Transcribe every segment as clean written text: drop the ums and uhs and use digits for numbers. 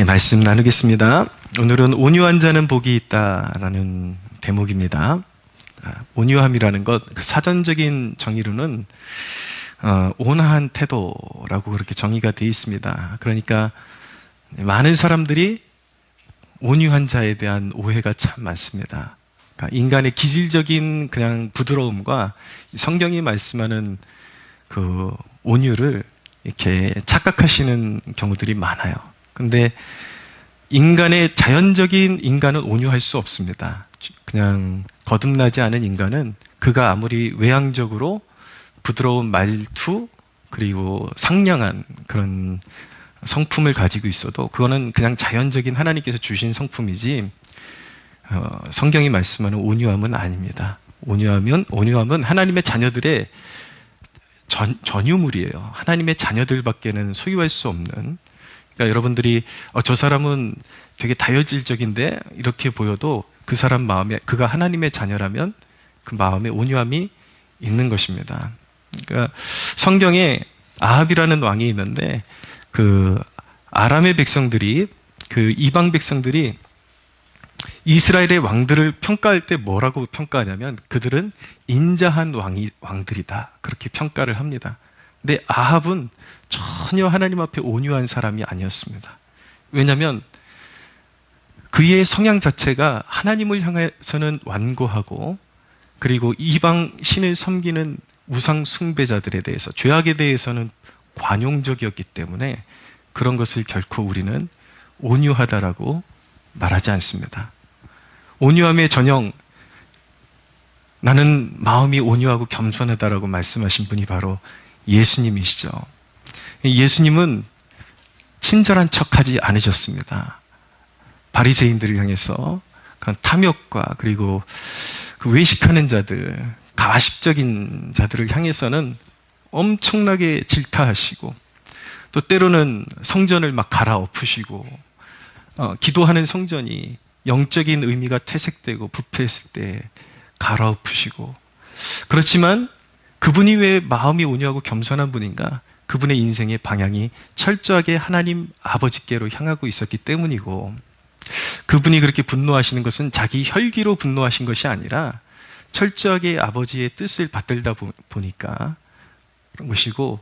네, 말씀 나누겠습니다. 오늘은 온유한 자는 복이 있다라는 대목입니다. 온유함이라는 것, 그 사전적인 정의로는 온화한 태도라고 그렇게 정의가 되어 있습니다. 그러니까 많은 사람들이 온유한 자에 대한 오해가 참 많습니다. 그러니까 인간의 기질적인 그냥 부드러움과 성경이 말씀하는 그 온유를 이렇게 착각하시는 경우들이 많아요. 근데 인간의 자연적인 인간은 온유할 수 없습니다. 그냥 거듭나지 않은 인간은 그가 아무리 외향적으로 부드러운 말투 그리고 상냥한 그런 성품을 가지고 있어도 그거는 그냥 자연적인 하나님께서 주신 성품이지 성경이 말씀하는 온유함은 아닙니다. 온유함은 하나님의 자녀들의 전유물이에요. 하나님의 자녀들밖에는 소유할 수 없는. 그러니까 여러분들이 저 사람은 되게 다혈질적인데 이렇게 보여도 그 사람 마음에 그가 하나님의 자녀라면 그 마음에 온유함이 있는 것입니다. 그러니까 성경에 아합이라는 왕이 있는데 그 아람의 백성들이 그 이방 백성들이 이스라엘의 왕들을 평가할 때 뭐라고 평가하냐면 그들은 인자한 왕들이다 그렇게 평가를 합니다. 근데 아합은 전혀 하나님 앞에 온유한 사람이 아니었습니다. 왜냐하면 그의 성향 자체가 하나님을 향해서는 완고하고 그리고 이방 신을 섬기는 우상 숭배자들에 대해서 죄악에 대해서는 관용적이었기 때문에 그런 것을 결코 우리는 온유하다라고 말하지 않습니다. 온유함의 전형, 나는 마음이 온유하고 겸손하다라고 말씀하신 분이 바로 예수님이시죠. 예수님은 친절한 척하지 않으셨습니다. 바리새인들을 향해서 탐욕과 그리고 그 외식하는 자들, 가식적인 자들을 향해서는 엄청나게 질타하시고 또 때로는 성전을 막 갈아엎으시고 기도하는 성전이 영적인 의미가 퇴색되고 부패했을 때 갈아엎으시고 그렇지만 그분이 왜 마음이 온유하고 겸손한 분인가? 그분의 인생의 방향이 철저하게 하나님 아버지께로 향하고 있었기 때문이고 그분이 그렇게 분노하시는 것은 자기 혈기로 분노하신 것이 아니라 철저하게 아버지의 뜻을 받들다 보니까 그런 것이고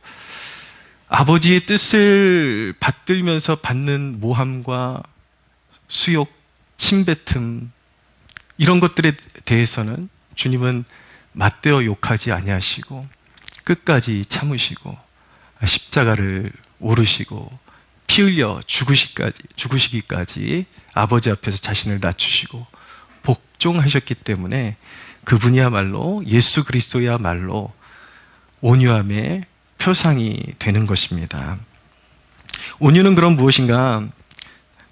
아버지의 뜻을 받들면서 받는 모함과 수욕, 침뱉음 이런 것들에 대해서는 주님은 맞대어 욕하지 아니하시고 끝까지 참으시고 십자가를 오르시고 피 흘려 죽으시기까지 아버지 앞에서 자신을 낮추시고 복종하셨기 때문에 그분이야말로 예수 그리스도야말로 온유함의 표상이 되는 것입니다. 온유는 그럼 무엇인가?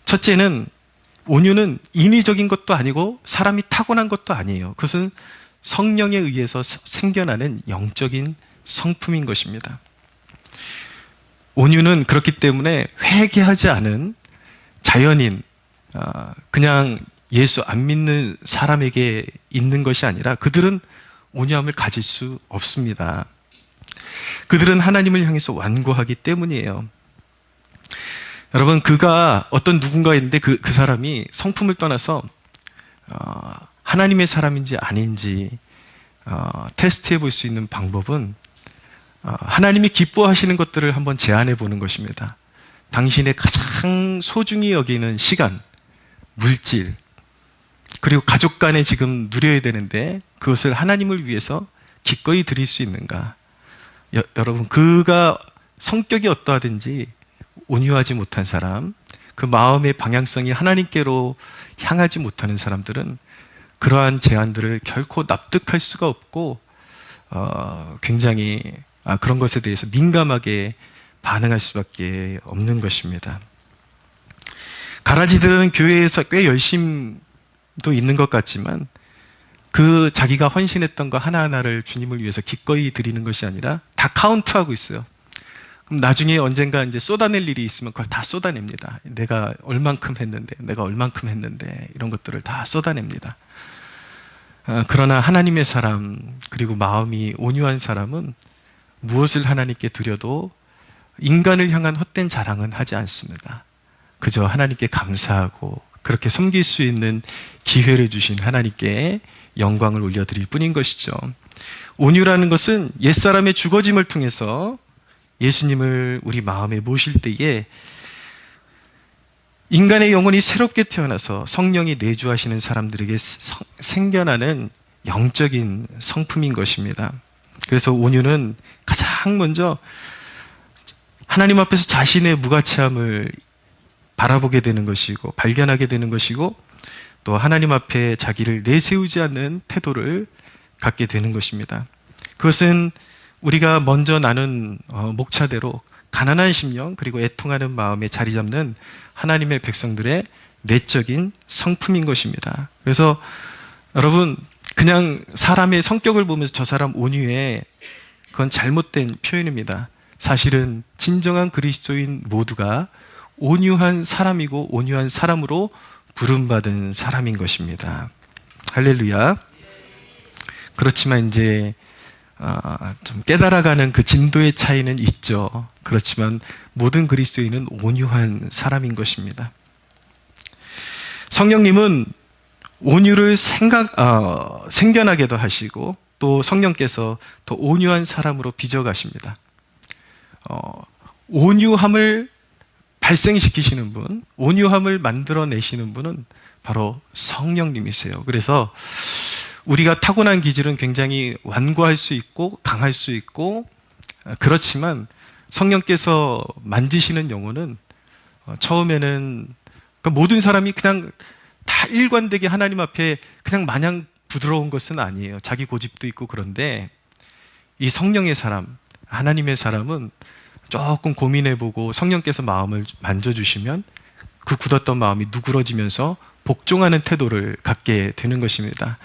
첫째는 온유는 인위적인 것도 아니고 사람이 타고난 것도 아니에요. 그것은 성령에 의해서 생겨나는 영적인 성품인 것입니다. 온유는 그렇기 때문에 회개하지 않은 자연인, 그냥 예수 안 믿는 사람에게 있는 것이 아니라 그들은 온유함을 가질 수 없습니다. 그들은 하나님을 향해서 완고하기 때문이에요. 여러분, 그가 어떤 누군가인데 그 사람이 성품을 떠나서 하나님의 사람인지 아닌지 테스트해 볼 수 있는 방법은 하나님이 기뻐하시는 것들을 한번 제안해 보는 것입니다. 당신의 가장 소중히 여기는 시간, 물질, 그리고 가족 간에 지금 누려야 되는데 그것을 하나님을 위해서 기꺼이 드릴 수 있는가? 여러분, 그가 성격이 어떠하든지 온유하지 못한 사람, 그 마음의 방향성이 하나님께로 향하지 못하는 사람들은 그러한 제안들을 결코 납득할 수가 없고 굉장히 그런 것에 대해서 민감하게 반응할 수밖에 없는 것입니다. 가라지들은 교회에서 꽤 열심도 있는 것 같지만 그 자기가 헌신했던 거 하나하나를 주님을 위해서 기꺼이 드리는 것이 아니라 다 카운트하고 있어요. 그럼 나중에 언젠가 이제 쏟아낼 일이 있으면 그걸 다 쏟아냅니다. 내가 얼만큼 했는데 이런 것들을 다 쏟아냅니다. 그러나 하나님의 사람 그리고 마음이 온유한 사람은 무엇을 하나님께 드려도 인간을 향한 헛된 자랑은 하지 않습니다. 그저 하나님께 감사하고 그렇게 섬길 수 있는 기회를 주신 하나님께 영광을 올려드릴 뿐인 것이죠. 온유라는 것은 옛사람의 죽어짐을 통해서 예수님을 우리 마음에 모실 때에 인간의 영혼이 새롭게 태어나서 성령이 내주하시는 사람들에게 생겨나는 영적인 성품인 것입니다. 그래서 온유는 가장 먼저 하나님 앞에서 자신의 무가치함을 바라보게 되는 것이고 발견하게 되는 것이고 또 하나님 앞에 자기를 내세우지 않는 태도를 갖게 되는 것입니다. 그것은 우리가 먼저 나눈 목차대로 가난한 심령 그리고 애통하는 마음에 자리 잡는 하나님의 백성들의 내적인 성품인 것입니다. 그래서 여러분 그냥 사람의 성격을 보면서 저 사람 온유해, 그건 잘못된 표현입니다. 사실은 진정한 그리스도인 모두가 온유한 사람이고 온유한 사람으로 부름받은 사람인 것입니다. 할렐루야. 그렇지만 이제 좀 깨달아가는 그 진도의 차이는 있죠. 그렇지만 모든 그리스도인은 온유한 사람인 것입니다. 성령님은 온유를 생겨나게도 하시고 또 성령께서 더 온유한 사람으로 빚어가십니다. 온유함을 발생시키시는 분, 온유함을 만들어내시는 분은 바로 성령님이세요. 그래서 우리가 타고난 기질은 굉장히 완고할 수 있고 강할 수 있고 그렇지만 성령께서 만지시는 영혼은 처음에는 모든 사람이 그냥 다 일관되게 하나님 앞에 그냥 마냥 부드러운 것은 아니에요. 자기 고집도 있고 그런데 이 성령의 사람, 하나님의 사람은 조금 고민해보고 성령께서 마음을 만져주시면 그 굳었던 마음이 누그러지면서 복종하는 태도를 갖게 되는 것입니다.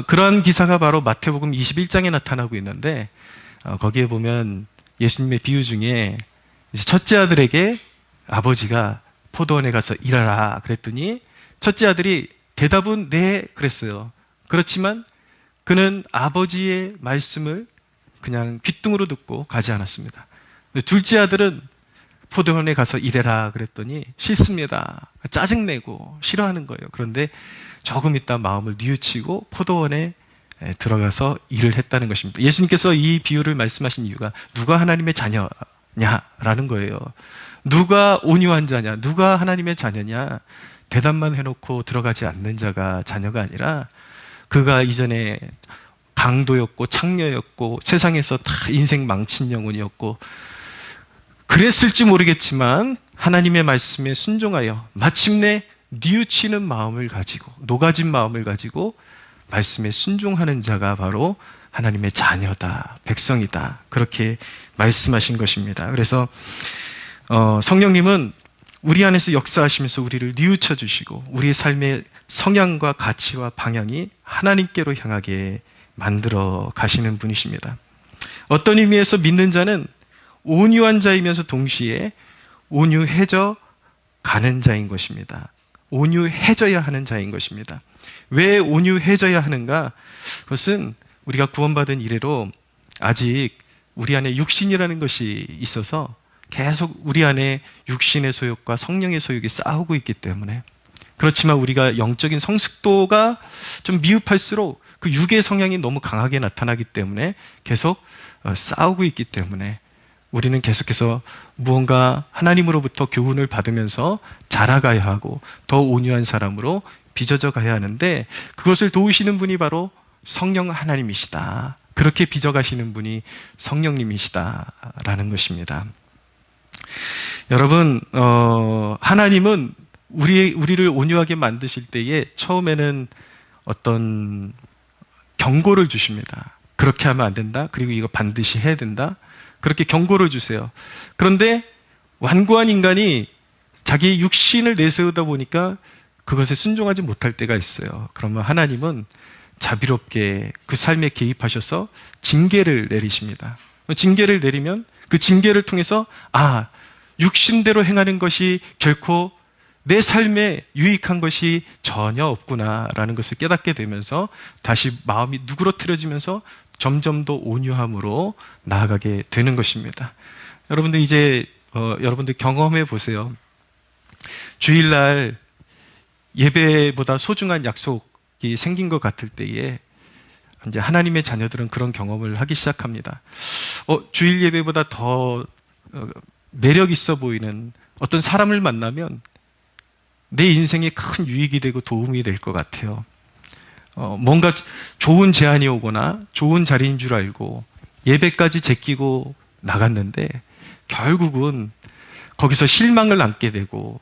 그러한 기사가 바로 마태복음 21장에 나타나고 있는데 거기에 보면 예수님의 비유 중에 이제 첫째 아들에게 아버지가 포도원에 가서 일하라 그랬더니 첫째 아들이 대답은 네 그랬어요. 그렇지만 그는 아버지의 말씀을 그냥 귓등으로 듣고 가지 않았습니다. 둘째 아들은 포도원에 가서 일해라 그랬더니 싫습니다. 짜증내고 싫어하는 거예요. 그런데 조금 있다 마음을 뉘우치고 포도원에 들어가서 일을 했다는 것입니다. 예수님께서 이 비유를 말씀하신 이유가 누가 하나님의 자녀냐라는 거예요. 누가 온유한 자냐, 누가 하나님의 자녀냐, 대답만 해놓고 들어가지 않는 자가 자녀가 아니라 그가 이전에 강도였고 창녀였고 세상에서 다 인생 망친 영혼이었고 그랬을지 모르겠지만 하나님의 말씀에 순종하여 마침내 뉘우치는 마음을 가지고 녹아진 마음을 가지고 말씀에 순종하는 자가 바로 하나님의 자녀다, 백성이다, 그렇게 말씀하신 것입니다. 그래서 성령님은 우리 안에서 역사하시면서 우리를 뉘우쳐 주시고 우리의 삶의 성향과 가치와 방향이 하나님께로 향하게 만들어 가시는 분이십니다. 어떤 의미에서 믿는 자는 온유한 자이면서 동시에 온유해져 가는 자인 것입니다. 온유해져야 하는 자인 것입니다. 왜 온유해져야 하는가? 그것은 우리가 구원받은 이래로 아직 우리 안에 육신이라는 것이 있어서 계속 우리 안에 육신의 소욕과 성령의 소욕이 싸우고 있기 때문에, 그렇지만 우리가 영적인 성숙도가 좀 미흡할수록 그 육의 성향이 너무 강하게 나타나기 때문에 계속 싸우고 있기 때문에 우리는 계속해서 무언가 하나님으로부터 교훈을 받으면서 자라가야 하고 더 온유한 사람으로 빚어져 가야 하는데, 그것을 도우시는 분이 바로 성령 하나님이시다. 그렇게 빚어가시는 분이 성령님이시다라는 것입니다. 여러분, 하나님은 우리를 온유하게 만드실 때에 처음에는 어떤 경고를 주십니다. 그렇게 하면 안 된다. 그리고 이거 반드시 해야 된다. 그렇게 경고를 주세요. 그런데 완고한 인간이 자기 육신을 내세우다 보니까 그것에 순종하지 못할 때가 있어요. 그러면 하나님은 자비롭게 그 삶에 개입하셔서 징계를 내리십니다. 징계를 내리면 그 징계를 통해서 육신대로 행하는 것이 결코 내 삶에 유익한 것이 전혀 없구나라는 것을 깨닫게 되면서 다시 마음이 누그러뜨려지면서 점점 더 온유함으로 나아가게 되는 것입니다. 여러분들 이제 여러분들 경험해 보세요. 주일날 예배보다 소중한 약속이 생긴 것 같을 때에 이제 하나님의 자녀들은 그런 경험을 하기 시작합니다. 주일 예배보다 더 매력 있어 보이는 어떤 사람을 만나면 내 인생에 큰 유익이 되고 도움이 될 것 같아요. 뭔가 좋은 제안이 오거나 좋은 자리인 줄 알고 예배까지 제끼고 나갔는데 결국은 거기서 실망을 안게 되고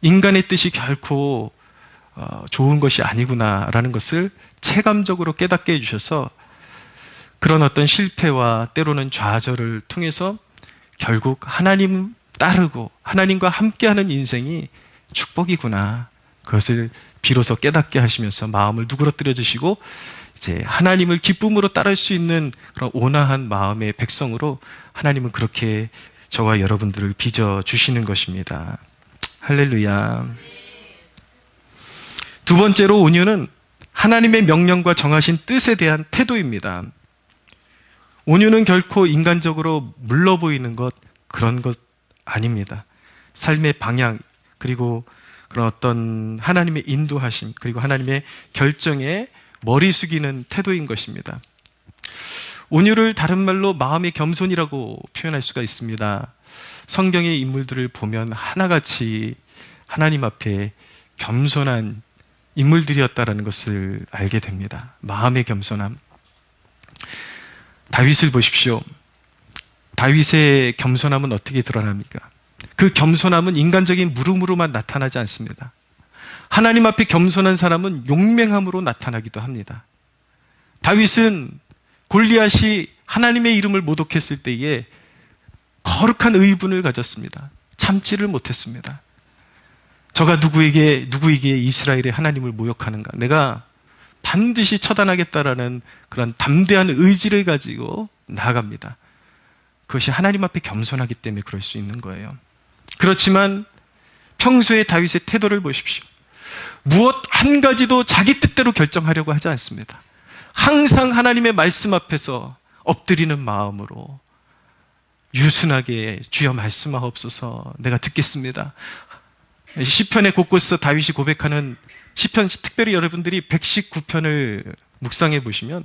인간의 뜻이 결코 좋은 것이 아니구나라는 것을 체감적으로 깨닫게 해주셔서 그런 어떤 실패와 때로는 좌절을 통해서 결국 하나님 따르고 하나님과 함께하는 인생이 축복이구나, 그것을 비로소 깨닫게 하시면서 마음을 누그러뜨려 주시고 이제 하나님을 기쁨으로 따를 수 있는 그런 온화한 마음의 백성으로 하나님은 그렇게 저와 여러분들을 빚어 주시는 것입니다. 할렐루야. 두 번째로 온유는 하나님의 명령과 정하신 뜻에 대한 태도입니다. 온유는 결코 인간적으로 물러 보이는 그런 것 아닙니다. 삶의 방향, 그리고 그런 어떤 하나님의 인도하심, 그리고 하나님의 결정에 머리 숙이는 태도인 것입니다. 온유를 다른 말로 마음의 겸손이라고 표현할 수가 있습니다. 성경의 인물들을 보면 하나같이 하나님 앞에 겸손한 인물들이었다라는 것을 알게 됩니다. 마음의 겸손함. 다윗을 보십시오. 다윗의 겸손함은 어떻게 드러납니까? 그 겸손함은 인간적인 물음으로만 나타나지 않습니다. 하나님 앞에 겸손한 사람은 용맹함으로 나타나기도 합니다. 다윗은 골리앗이 하나님의 이름을 모독했을 때에 거룩한 의분을 가졌습니다. 참지를 못했습니다. 저가 누구에게 이스라엘의 하나님을 모욕하는가? 내가 반드시 처단하겠다라는 그런 담대한 의지를 가지고 나아갑니다. 그것이 하나님 앞에 겸손하기 때문에 그럴 수 있는 거예요. 그렇지만 평소에 다윗의 태도를 보십시오. 무엇 한 가지도 자기 뜻대로 결정하려고 하지 않습니다. 항상 하나님의 말씀 앞에서 엎드리는 마음으로 유순하게 주여 말씀하옵소서, 내가 듣겠습니다. 시편의 곳곳에서 다윗이 고백하는 시편, 특별히 여러분들이 119편을 묵상해 보시면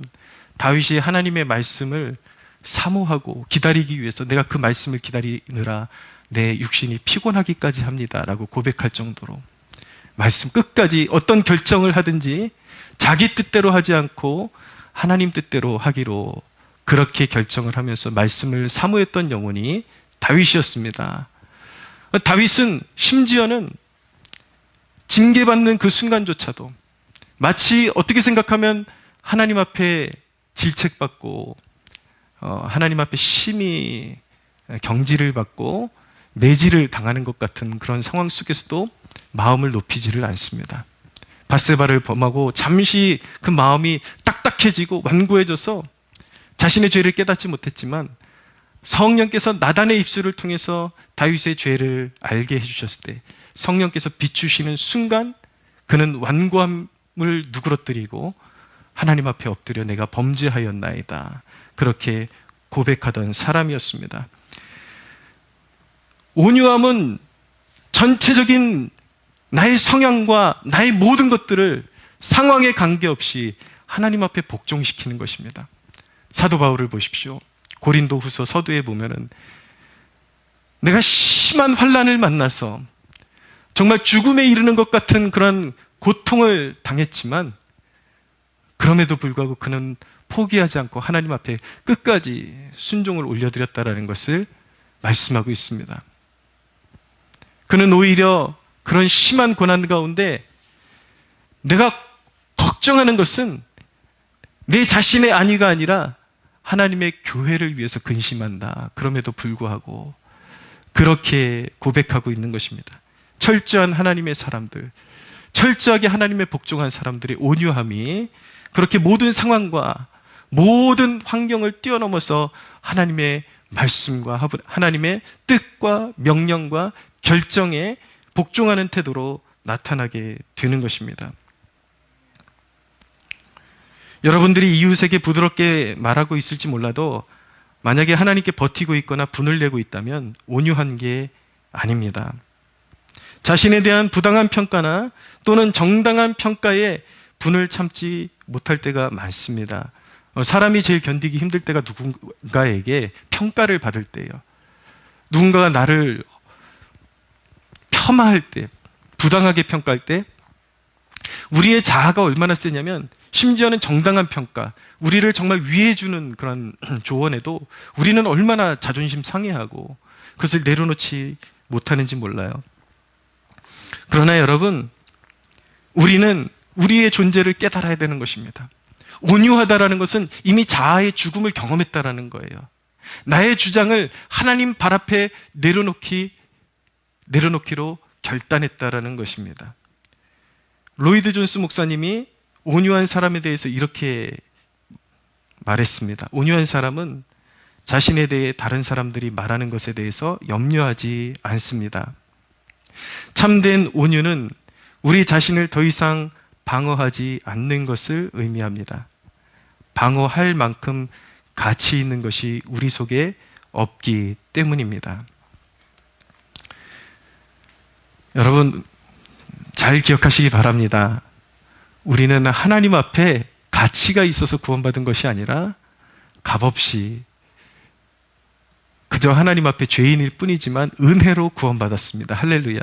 다윗이 하나님의 말씀을 사모하고 기다리기 위해서 내가 그 말씀을 기다리느라 내 육신이 피곤하기까지 합니다 라고 고백할 정도로 말씀 끝까지 어떤 결정을 하든지 자기 뜻대로 하지 않고 하나님 뜻대로 하기로 그렇게 결정을 하면서 말씀을 사모했던 영혼이 다윗이었습니다. 다윗은 심지어는 징계받는 그 순간조차도 마치 어떻게 생각하면 하나님 앞에 질책받고 하나님 앞에 심히 경지를 받고 매질을 당하는 것 같은 그런 상황 속에서도 마음을 높이지를 않습니다. 밧세바를 범하고 잠시 그 마음이 딱딱해지고 완고해져서 자신의 죄를 깨닫지 못했지만 성령께서 나단의 입술을 통해서 다윗의 죄를 알게 해주셨을 때 성령께서 비추시는 순간 그는 완고함을 누그러뜨리고 하나님 앞에 엎드려 내가 범죄하였나이다, 그렇게 고백하던 사람이었습니다. 온유함은 전체적인 나의 성향과 나의 모든 것들을 상황에 관계없이 하나님 앞에 복종시키는 것입니다. 사도 바울을 보십시오. 고린도 후서 서두에 보면은 내가 심한 환난을 만나서 정말 죽음에 이르는 것 같은 그런 고통을 당했지만 그럼에도 불구하고 그는 포기하지 않고 하나님 앞에 끝까지 순종을 올려드렸다라는 것을 말씀하고 있습니다. 그는 오히려 그런 심한 고난 가운데 내가 걱정하는 것은 내 자신의 안위가 아니라 하나님의 교회를 위해서 근심한다. 그럼에도 불구하고 그렇게 고백하고 있는 것입니다. 철저한 하나님의 사람들, 철저하게 하나님의 복종한 사람들의 온유함이 그렇게 모든 상황과 모든 환경을 뛰어넘어서 하나님의 말씀과 하나님의 뜻과 명령과 결정에 복종하는 태도로 나타나게 되는 것입니다. 여러분들이 이웃에게 부드럽게 말하고 있을지 몰라도 만약에 하나님께 버티고 있거나 분을 내고 있다면 온유한 게 아닙니다. 자신에 대한 부당한 평가나 또는 정당한 평가에 분을 참지 못할 때가 많습니다. 사람이 제일 견디기 힘들 때가 누군가에게 평가를 받을 때예요. 누군가가 나를 폄하할 때, 부당하게 평가할 때, 우리의 자아가 얼마나 세냐면 심지어는 정당한 평가, 우리를 정말 위해주는 그런 조언에도 우리는 얼마나 자존심 상해하고 그것을 내려놓지 못하는지 몰라요. 그러나 여러분, 우리는 우리의 존재를 깨달아야 되는 것입니다. 온유하다라는 것은 이미 자아의 죽음을 경험했다라는 거예요. 나의 주장을 하나님 발 앞에 내려놓기로 결단했다라는 것입니다. 로이드 존스 목사님이 온유한 사람에 대해서 이렇게 말했습니다. 온유한 사람은 자신에 대해 다른 사람들이 말하는 것에 대해서 염려하지 않습니다. 참된 온유는 우리 자신을 더 이상 방어하지 않는 것을 의미합니다. 방어할 만큼 가치 있는 것이 우리 속에 없기 때문입니다. 여러분, 잘 기억하시기 바랍니다. 우리는 하나님 앞에 가치가 있어서 구원받은 것이 아니라 값없이 그저 하나님 앞에 죄인일 뿐이지만 은혜로 구원받았습니다. 할렐루야.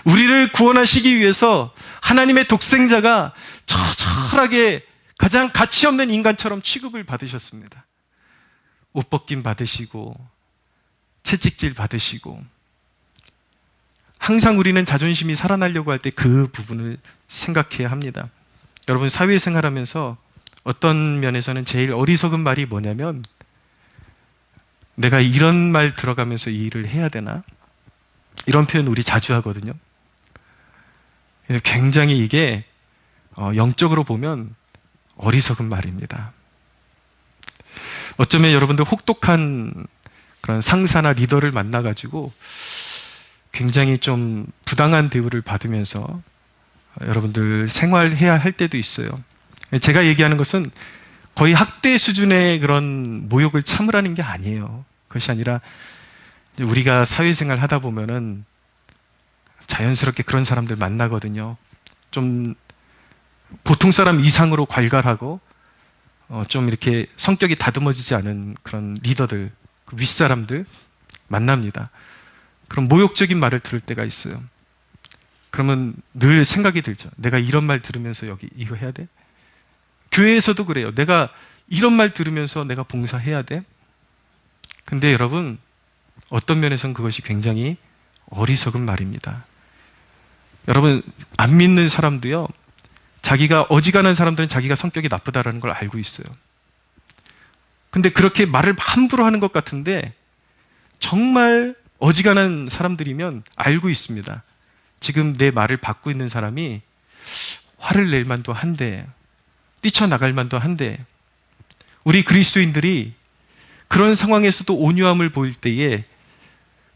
우리를 구원하시기 위해서 하나님의 독생자가 처절하게 가장 가치 없는 인간처럼 취급을 받으셨습니다. 옷벗김 받으시고 채찍질 받으시고, 항상 우리는 자존심이 살아나려고 할 때 그 부분을 생각해야 합니다. 여러분, 사회생활하면서 어떤 면에서는 제일 어리석은 말이 뭐냐면, 내가 이런 말 들어가면서 이 일을 해야 되나? 이런 표현 우리 자주 하거든요. 굉장히 이게 영적으로 보면 어리석은 말입니다. 어쩌면 여러분들 혹독한 그런 상사나 리더를 만나가지고 굉장히 좀 부당한 대우를 받으면서 여러분들 생활해야 할 때도 있어요. 제가 얘기하는 것은 거의 학대 수준의 그런 모욕을 참으라는 게 아니에요. 그것이 아니라 우리가 사회생활 하다 보면은 자연스럽게 그런 사람들 만나거든요. 좀 보통 사람 이상으로 괄괄하고 좀 이렇게 성격이 다듬어지지 않은 그런 리더들, 그 윗사람들 만납니다. 그럼 모욕적인 말을 들을 때가 있어요. 그러면 늘 생각이 들죠. 내가 이런 말 들으면서 여기 이거 해야 돼? 교회에서도 그래요. 내가 이런 말 들으면서 내가 봉사해야 돼? 근데 여러분, 어떤 면에서는 그것이 굉장히 어리석은 말입니다. 여러분, 안 믿는 사람도요, 자기가 어지간한 사람들은 자기가 성격이 나쁘다라는 걸 알고 있어요. 근데 그렇게 말을 함부로 하는 것 같은데 정말 어지간한 사람들이면 알고 있습니다. 지금 내 말을 받고 있는 사람이 화를 낼 만도 한데, 뛰쳐나갈 만도 한데, 우리 그리스도인들이 그런 상황에서도 온유함을 보일 때에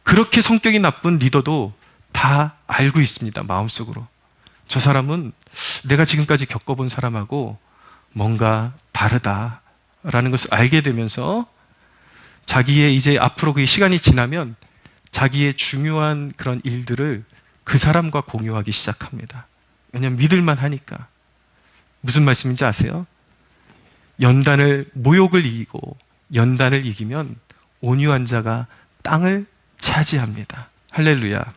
그렇게 성격이 나쁜 리더도 다 알고 있습니다. 마음속으로. 저 사람은 내가 지금까지 겪어본 사람하고 뭔가 다르다라는 것을 알게 되면서 자기의 이제 앞으로 그 시간이 지나면 자기의 중요한 그런 일들을 그 사람과 공유하기 시작합니다. 왜냐하면 믿을만 하니까. 무슨 말씀인지 아세요? 모욕을 이기고 연단을 이기면 온유한 자가 땅을 차지합니다. 할렐루야.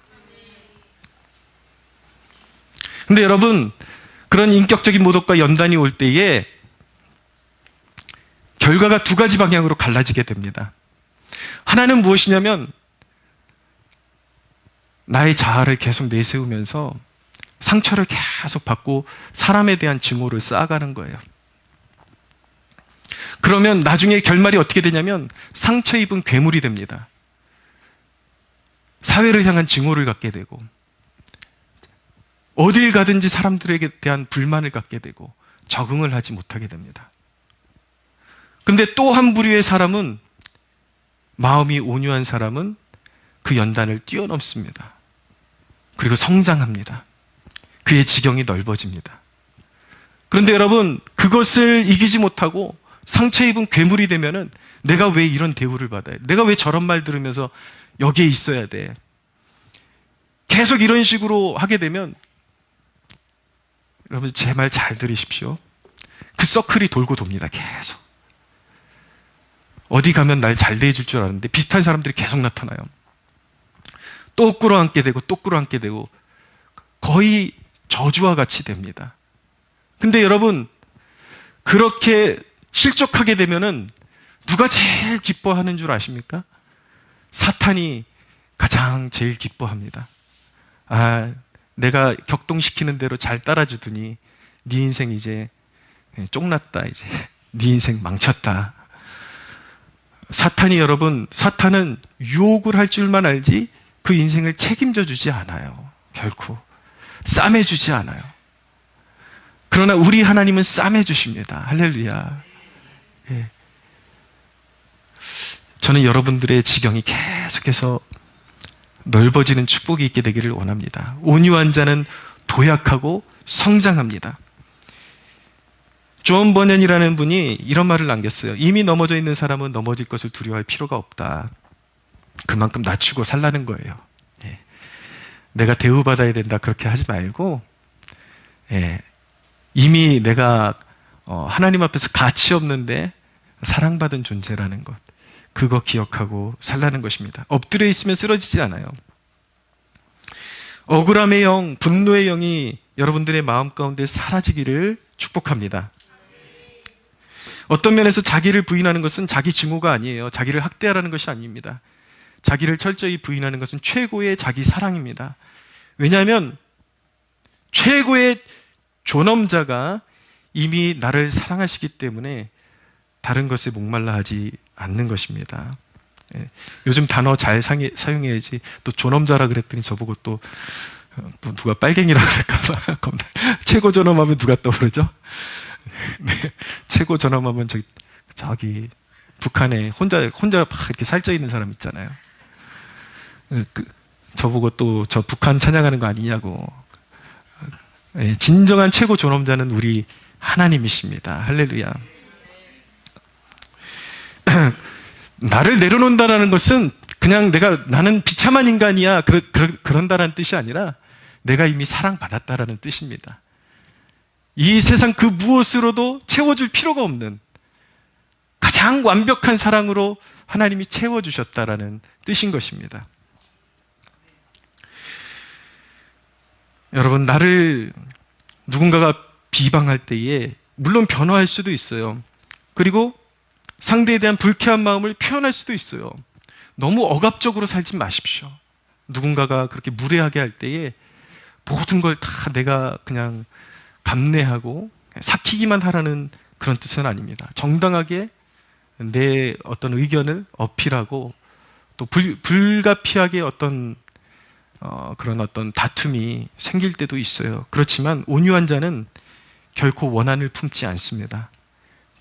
근데 여러분, 그런 인격적인 모독과 연단이 올 때에 결과가 두 가지 방향으로 갈라지게 됩니다. 하나는 무엇이냐면, 나의 자아를 계속 내세우면서 상처를 계속 받고 사람에 대한 증오를 쌓아가는 거예요. 그러면 나중에 결말이 어떻게 되냐면 상처 입은 괴물이 됩니다. 사회를 향한 증오를 갖게 되고, 어딜 가든지 사람들에게 대한 불만을 갖게 되고 적응을 하지 못하게 됩니다. 근데 또 한 부류의 사람은, 마음이 온유한 사람은 그 연단을 뛰어넘습니다. 그리고 성장합니다. 그의 지경이 넓어집니다. 그런데 여러분, 그것을 이기지 못하고 상처 입은 괴물이 되면은 내가 왜 이런 대우를 받아야 돼? 내가 왜 저런 말 들으면서 여기에 있어야 돼? 계속 이런 식으로 하게 되면, 여러분 제 말 잘 들으십시오. 그 서클이 돌고 돕니다. 계속. 어디 가면 날 잘 대해줄 줄 알았는데 비슷한 사람들이 계속 나타나요. 또 끌어안게 되고 또 끌어안게 되고 거의 저주와 같이 됩니다. 근데 여러분, 그렇게 실족하게 되면은 누가 제일 기뻐하는 줄 아십니까? 사탄이 가장 제일 기뻐합니다. 아, 내가 격동시키는 대로 잘 따라주더니 네 인생 이제 쫑났다, 이제 네 인생 망쳤다. 사탄이, 여러분, 사탄은 유혹을 할 줄만 알지 그 인생을 책임져 주지 않아요. 결코 싸매 주지 않아요. 그러나 우리 하나님은 싸매 주십니다. 할렐루야. 예. 저는 여러분들의 지경이 계속해서 넓어지는 축복이 있게 되기를 원합니다. 온유한 자는 도약하고 성장합니다. 존 버년이라는 분이 이런 말을 남겼어요. 이미 넘어져 있는 사람은 넘어질 것을 두려워할 필요가 없다. 그만큼 낮추고 살라는 거예요. 예. 내가 대우받아야 된다 그렇게 하지 말고, 예. 이미 내가 하나님 앞에서 가치 없는데 사랑받은 존재라는 것, 그거 기억하고 살라는 것입니다. 엎드려 있으면 쓰러지지 않아요. 억울함의 영, 분노의 영이 여러분들의 마음 가운데 사라지기를 축복합니다. 어떤 면에서 자기를 부인하는 것은 자기 증오가 아니에요. 자기를 학대하라는 것이 아닙니다. 자기를 철저히 부인하는 것은 최고의 자기 사랑입니다. 왜냐하면 최고의 존엄자가 이미 나를 사랑하시기 때문에 다른 것에 목말라 하지 않는 것입니다. 예. 요즘 단어 잘 사용해야지. 또 존엄자라 그랬더니 저보고 또 누가 빨갱이라 그럴까봐 겁나. 최고 존엄하면 누가 떠오르죠? 네. 최고 존엄하면 저기 북한에 혼자 막 이렇게 살쪄 있는 사람 있잖아요. 저보고 또 저 북한 찬양하는 거 아니냐고. 예. 진정한 최고 존엄자는 우리 하나님이십니다. 할렐루야. 나를 내려놓는다라는 것은 그냥 나는 비참한 인간이야 그런다라는 뜻이 아니라 내가 이미 사랑받았다라는 뜻입니다. 이 세상 그 무엇으로도 채워줄 필요가 없는 가장 완벽한 사랑으로 하나님이 채워주셨다라는 뜻인 것입니다. 여러분, 나를 누군가가 비방할 때에 물론 변화할 수도 있어요. 그리고 상대에 대한 불쾌한 마음을 표현할 수도 있어요. 너무 억압적으로 살지 마십시오. 누군가가 그렇게 무례하게 할 때에 모든 걸 다 내가 그냥 감내하고 삭히기만 하라는 그런 뜻은 아닙니다. 정당하게 내 어떤 의견을 어필하고 또 불가피하게 그런 어떤 다툼이 생길 때도 있어요. 그렇지만 온유한 자는 결코 원한을 품지 않습니다.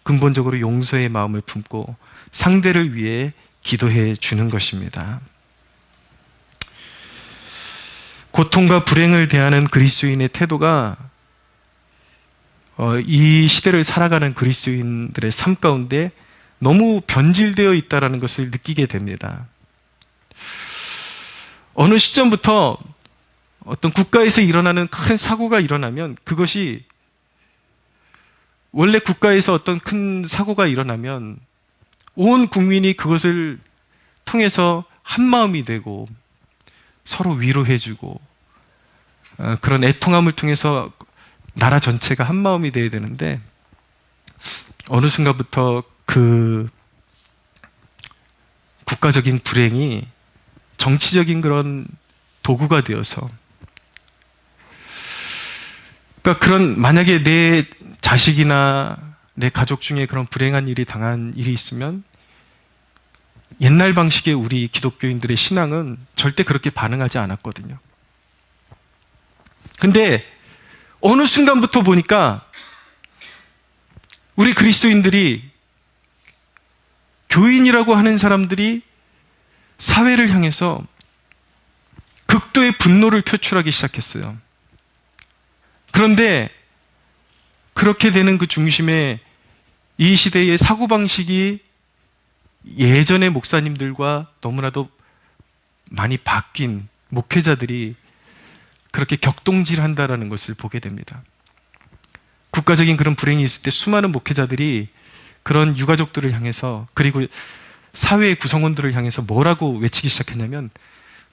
근본적으로 용서의 마음을 품고 상대를 위해 기도해 주는 것입니다. 고통과 불행을 대하는 그리스도인의 태도가 이 시대를 살아가는 그리스도인들의 삶 가운데 너무 변질되어 있다는 것을 느끼게 됩니다. 어느 시점부터 어떤 국가에서 일어나는 큰 사고가 일어나면 그것이 원래 국가에서 어떤 큰 사고가 일어나면 온 국민이 그것을 통해서 한마음이 되고 서로 위로해주고 그런 애통함을 통해서 나라 전체가 한마음이 되어야 되는데 어느 순간부터 그 국가적인 불행이 정치적인 그런 도구가 되어서 그러니까 만약에 내 자식이나 내 가족 중에 그런 불행한 일이 당한 일이 있으면 옛날 방식의 우리 기독교인들의 신앙은 절대 그렇게 반응하지 않았거든요. 근데 어느 순간부터 보니까 우리 그리스도인들이 교인이라고 하는 사람들이 사회를 향해서 극도의 분노를 표출하기 시작했어요. 그런데 그렇게 되는 그 중심에 이 시대의 사고방식이 예전의 목사님들과 너무나도 많이 바뀐 목회자들이 그렇게 격동질한다라는 것을 보게 됩니다. 국가적인 그런 불행이 있을 때 수많은 목회자들이 그런 유가족들을 향해서, 그리고 사회의 구성원들을 향해서 뭐라고 외치기 시작했냐면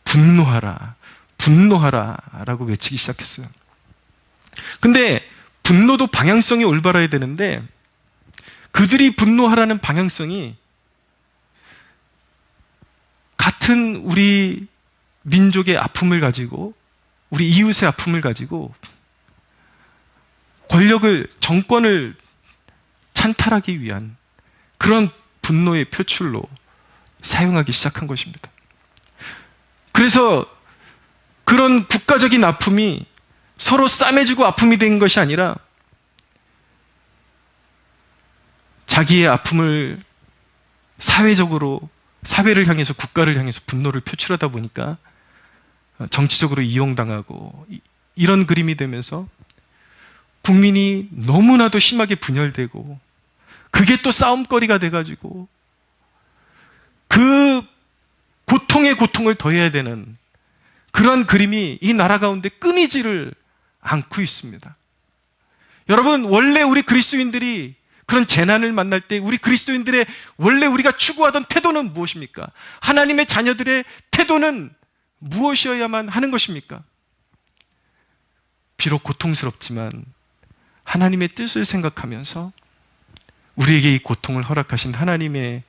분노하라, 분노하라 라고 외치기 시작했어요. 근데 분노도 방향성이 올바라야 되는데 그들이 분노하라는 방향성이 같은 우리 민족의 아픔을 가지고, 우리 이웃의 아픔을 가지고 권력을, 정권을 찬탈하기 위한 그런 분노의 표출로 사용하기 시작한 것입니다. 그래서 그런 국가적인 아픔이 서로 싸매주고 아픔이 된 것이 아니라 자기의 아픔을 사회적으로, 사회를 향해서, 국가를 향해서 분노를 표출하다 보니까 정치적으로 이용당하고 이런 그림이 되면서 국민이 너무나도 심하게 분열되고, 그게 또 싸움거리가 돼가지고 그 고통에 고통을 더해야 되는 그런 그림이 이 나라 가운데 끊이지를 않고 있습니다. 여러분, 원래 우리 그리스도인들이 그런 재난을 만날 때 우리 그리스도인들의 원래 우리가 추구하던 태도는 무엇입니까? 하나님의 자녀들의 태도는 무엇이어야만 하는 것입니까? 비록 고통스럽지만 하나님의 뜻을 생각하면서 우리에게 이 고통을 허락하신 하나님이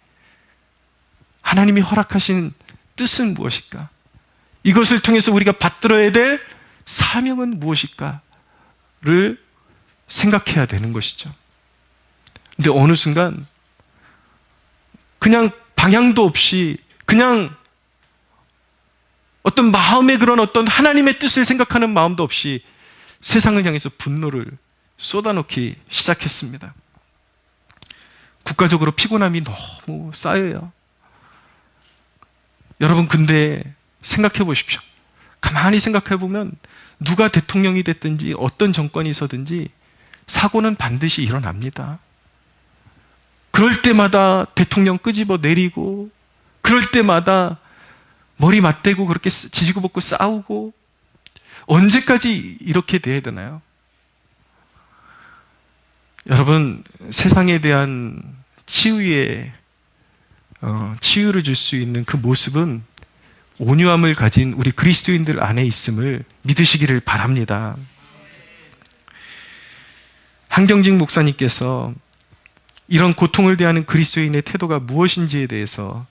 허락하신 뜻은 무엇일까? 이것을 통해서 우리가 받들어야 될 사명은 무엇일까를 생각해야 되는 것이죠. 근데 어느 순간 그냥 방향도 없이, 그냥 어떤 마음의 그런 어떤 하나님의 뜻을 생각하는 마음도 없이 세상을 향해서 분노를 쏟아놓기 시작했습니다. 국가적으로 피곤함이 너무 쌓여요. 여러분, 근데 생각해 보십시오. 가만히 생각해 보면 누가 대통령이 됐든지 어떤 정권이 있었든지 사고는 반드시 일어납니다. 그럴 때마다 대통령 끄집어 내리고, 그럴 때마다 머리 맞대고 그렇게 지지고 볶고 싸우고, 언제까지 이렇게 돼야 되나요? 여러분, 세상에 대한 치유를 줄 수 있는 그 모습은 온유함을 가진 우리 그리스도인들 안에 있음을 믿으시기를 바랍니다. 한경직 목사님께서 이런 고통을 대하는 그리스도인의 태도가 무엇인지에 대해서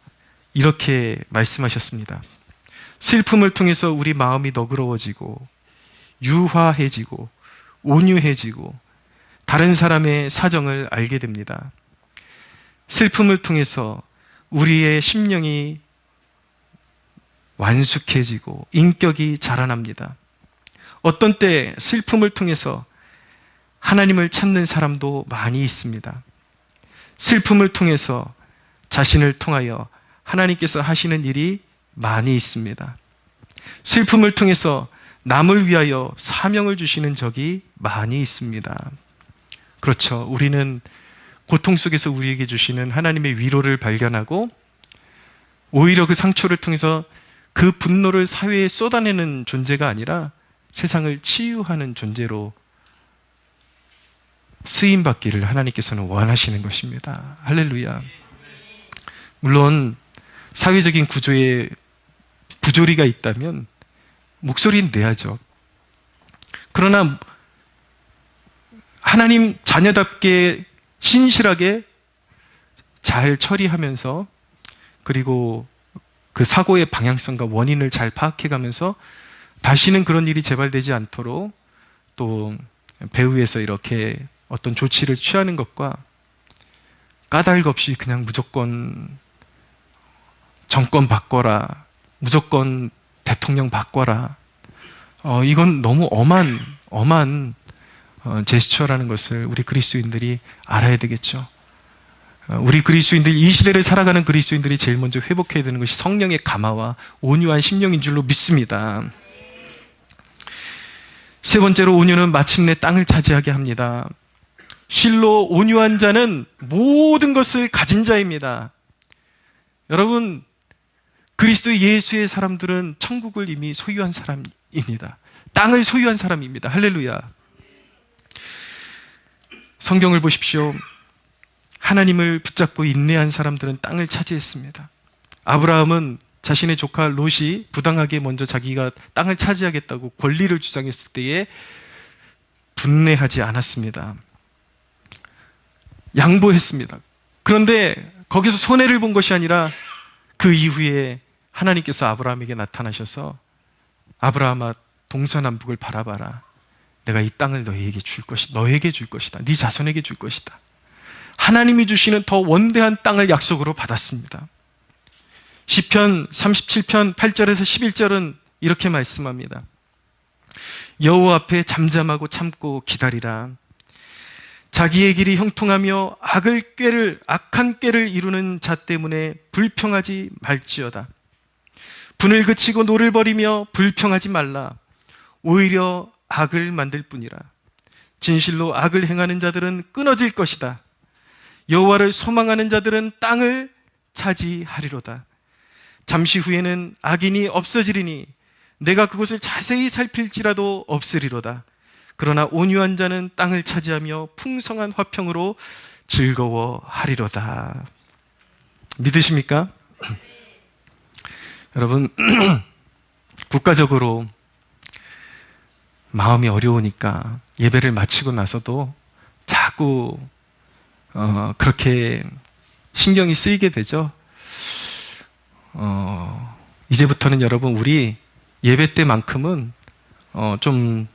이렇게 말씀하셨습니다. 슬픔을 통해서 우리 마음이 너그러워지고 유화해지고 온유해지고 다른 사람의 사정을 알게 됩니다. 슬픔을 통해서 우리의 심령이 완숙해지고 인격이 자라납니다. 어떤 때 슬픔을 통해서 하나님을 찾는 사람도 많이 있습니다. 슬픔을 통해서 자신을 통하여 하나님께서 하시는 일이 많이 있습니다. 슬픔을 통해서 남을 위하여 사명을 주시는 적이 많이 있습니다. 그렇죠. 우리는 고통 속에서 우리에게 주시는 하나님의 위로를 발견하고 오히려 그 상처를 통해서 그 분노를 사회에 쏟아내는 존재가 아니라 세상을 치유하는 존재로 쓰임받기를 하나님께서는 원하시는 것입니다. 할렐루야. 물론 사회적인 구조에 부조리가 있다면 목소리는 내야죠. 그러나 하나님 자녀답게 신실하게 잘 처리하면서, 그리고 그 사고의 방향성과 원인을 잘 파악해가면서 다시는 그런 일이 재발되지 않도록 또 배후에서 이렇게 어떤 조치를 취하는 것과 까닭 없이 그냥 무조건 정권 바꿔라, 무조건 대통령 바꿔라, 이건 너무 엄한 제스처라는 것을 우리 그리스도인들이 알아야 되겠죠. 우리 그리스도인들, 이 시대를 살아가는 그리스도인들이 제일 먼저 회복해야 되는 것이 성령의 감화와 온유한 심령인 줄로 믿습니다. 세 번째로, 온유는 마침내 땅을 차지하게 합니다. 실로 온유한 자는 모든 것을 가진 자입니다. 여러분, 그리스도 예수의 사람들은 천국을 이미 소유한 사람입니다. 땅을 소유한 사람입니다. 할렐루야. 성경을 보십시오. 하나님을 붙잡고 인내한 사람들은 땅을 차지했습니다. 아브라함은 자신의 조카 롯이 부당하게 먼저 자기가 땅을 차지하겠다고 권리를 주장했을 때에 분내하지 않았습니다. 양보했습니다. 그런데 거기서 손해를 본 것이 아니라 그 이후에 하나님께서 아브라함에게 나타나셔서 아브라함아, 동서남북을 바라봐라. 내가 이 땅을 너에게 줄 것이다. 네 자손에게 줄 것이다. 하나님이 주시는 더 원대한 땅을 약속으로 받았습니다. 시편 37편 8절에서 11절은 이렇게 말씀합니다. 여호와 앞에 잠잠하고 참고 기다리라. 자기의 길이 형통하며 악한 꾀를 이루는 자 때문에 불평하지 말지어다. 분을 그치고 노를 버리며 불평하지 말라. 오히려 악을 만들 뿐이라. 진실로 악을 행하는 자들은 끊어질 것이다. 여호와를 소망하는 자들은 땅을 차지하리로다. 잠시 후에는 악인이 없어지리니 내가 그곳을 자세히 살필지라도 없으리로다. 그러나 온유한 자는 땅을 차지하며 풍성한 화평으로 즐거워하리로다. 믿으십니까? 여러분, 국가적으로 마음이 어려우니까 예배를 마치고 나서도 자꾸 그렇게 신경이 쓰이게 되죠. 이제부터는 여러분, 우리 예배 때만큼은 좀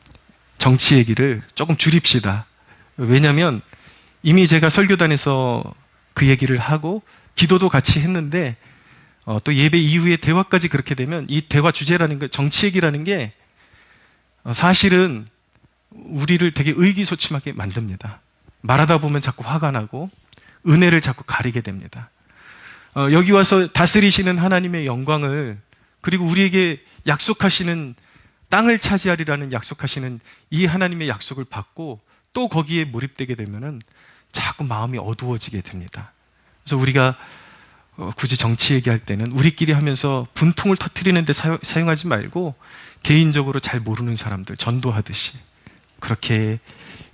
정치 얘기를 조금 줄입시다. 왜냐하면 이미 제가 설교단에서 그 얘기를 하고 기도도 같이 했는데 또 예배 이후에 대화까지 그렇게 되면 이 대화 주제라는 게, 정치 얘기라는 게 사실은 우리를 되게 의기소침하게 만듭니다. 말하다 보면 자꾸 화가 나고 은혜를 자꾸 가리게 됩니다. 여기 와서 다스리시는 하나님의 영광을, 그리고 우리에게 약속하시는 땅을 차지하리라는 약속하시는 이 하나님의 약속을 받고 또 거기에 몰입되게 되면은 자꾸 마음이 어두워지게 됩니다. 그래서 우리가 굳이 정치 얘기할 때는 우리끼리 하면서 분통을 터뜨리는 데 사용하지 말고 개인적으로 잘 모르는 사람들 전도하듯이 그렇게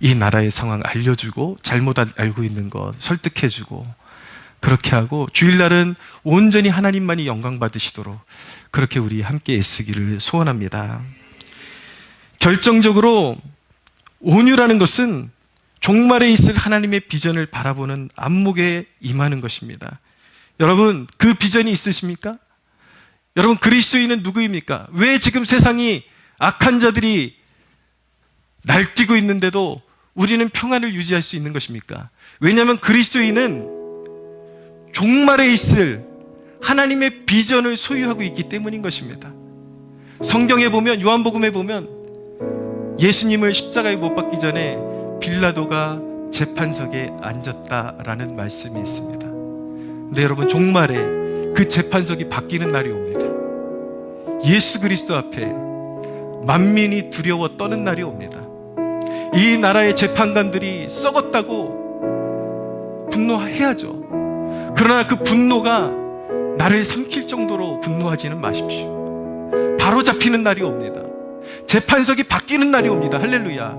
이 나라의 상황 알려주고 잘못 알고 있는 것 설득해주고 그렇게 하고, 주일날은 온전히 하나님만이 영광 받으시도록 그렇게 우리 함께 애쓰기를 소원합니다. 결정적으로 온유라는 것은 종말에 있을 하나님의 비전을 바라보는 안목에 임하는 것입니다. 여러분, 그 비전이 있으십니까? 여러분, 그리스도인은 누구입니까? 왜 지금 세상이 악한 자들이 날뛰고 있는데도 우리는 평안을 유지할 수 있는 것입니까? 왜냐하면 그리스도인은 종말에 있을 하나님의 비전을 소유하고 있기 때문인 것입니다. 성경에 보면, 요한복음에 보면 예수님을 십자가에 못 박기 전에 빌라도가 재판석에 앉았다라는 말씀이 있습니다. 근데 여러분, 종말에 그 재판석이 바뀌는 날이 옵니다. 예수 그리스도 앞에 만민이 두려워 떠는 날이 옵니다. 이 나라의 재판관들이 썩었다고 분노해야죠. 그러나 그 분노가 나를 삼킬 정도로 분노하지는 마십시오. 바로 잡히는 날이 옵니다. 재판석이 바뀌는 날이 옵니다. 할렐루야.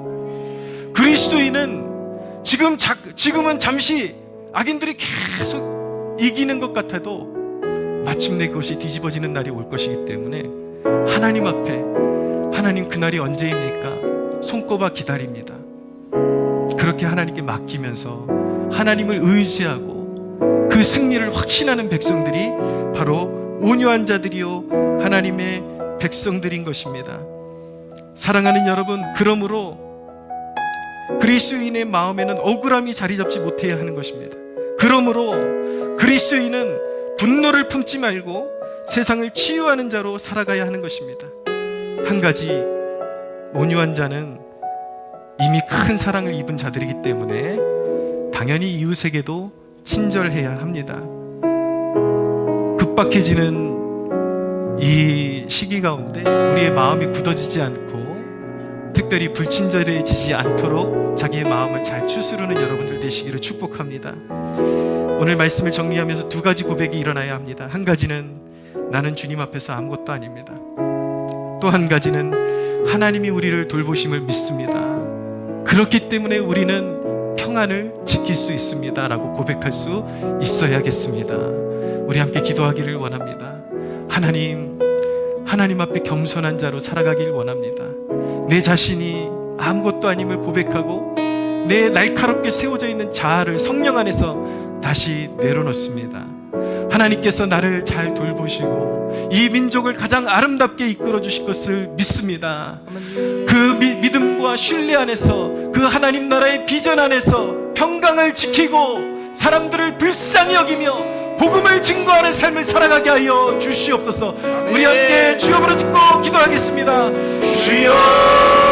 그리스도인은 지금은 잠시 악인들이 계속 이기는 것 같아도 마침내 그것이 뒤집어지는 날이 올 것이기 때문에 하나님 앞에, 하나님 그날이 언제입니까? 손꼽아 기다립니다. 그렇게 하나님께 맡기면서 하나님을 의지하고 그 승리를 확신하는 백성들이 바로 온유한 자들이요 하나님의 백성들인 것입니다. 사랑하는 여러분, 그러므로 그리스도인의 마음에는 억울함이 자리 잡지 못해야 하는 것입니다. 그러므로 그리스도인은 분노를 품지 말고 세상을 치유하는 자로 살아가야 하는 것입니다. 한 가지, 온유한 자는 이미 큰 사랑을 입은 자들이기 때문에 당연히 이웃에게도 친절해야 합니다. 급박해지는 이 시기 가운데 우리의 마음이 굳어지지 않고 특별히 불친절해지지 않도록 자기의 마음을 잘 추스르는 여러분들 되시기를 축복합니다. 오늘 말씀을 정리하면서 두 가지 고백이 일어나야 합니다. 한 가지는 나는 주님 앞에서 아무것도 아닙니다. 또 한 가지는 하나님이 우리를 돌보심을 믿습니다. 그렇기 때문에 우리는 평안을 지킬 수 있습니다 라고 고백할 수 있어야겠습니다. 우리 함께 기도하기를 원합니다. 하나님 앞에 겸손한 자로 살아가길 원합니다. 내 자신이 아무것도 아님을 고백하고 내 날카롭게 세워져 있는 자아를 성령 안에서 다시 내려놓습니다. 하나님께서 나를 잘 돌보시고 이 민족을 가장 아름답게 이끌어 주실 것을 믿습니다. 그 믿음과 신뢰 안에서 그 하나님 나라의 비전 안에서 평강을 지키고 사람들을 불쌍히 여기며 복음을 증거하는 삶을 살아가게 하여 주시옵소서. 우리 함께 주여 부르짖고 기도하겠습니다. 주여